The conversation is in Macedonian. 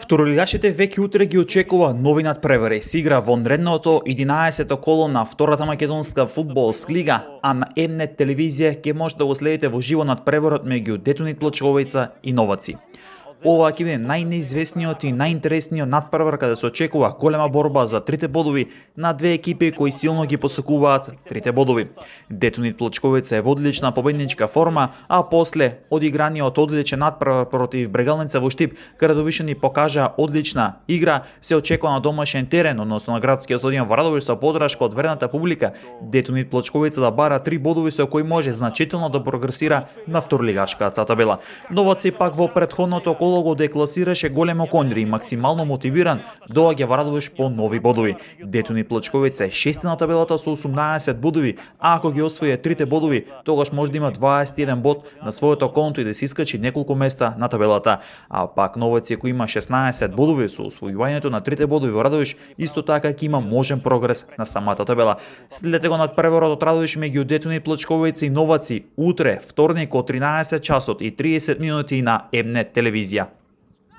Второлигашите веќе утре ги очекува нови надпревари. Се игра во нредното 11-то коло на втората македонска фудбалска лига, а на М-нет телевизија ќе можете да го следите во живо надпреварот меѓу Детонит Плочковица и Новаци. Ова ќе биде најнеизвестниот и најинтересниот надпревар каде се очекува голема борба за трите бодови на две екипи кои силно ги посекуваат трите бодови. Детонит Плочковица е во одлична победничка форма, а после одиграниот одличен надпревар против Брегалница во Штип, каде довише ни покажа одлична игра, се очекува на домашен терен, односно на градскиот стадион во Радовиш со подршка од верната публика. Детонит Плочковица да бара 3 бодови со кои може значително да прогресира на второлигашката табела. Новаци пак во претходното коло го декласираше големо кондри и максимално мотивиран доаѓа во Радовиш по нови бодови. Детонит Плочковица е шести на табелата со 18 бодови, а ако ги освои трите бодови, тогаш може да има 21 бод на своето конто и да се искачи неколку места на табелата. А пак Новаци кој има 16 бодови со освојувањето на трите бодови во Радовиш, исто така ќе има можен прогрес на самата табела. Следете го надпреварот од Радовиш меѓу Детонит Плочковица и Новаци утре, вторник од 13 часот и 30 минути на М-нет телевизија.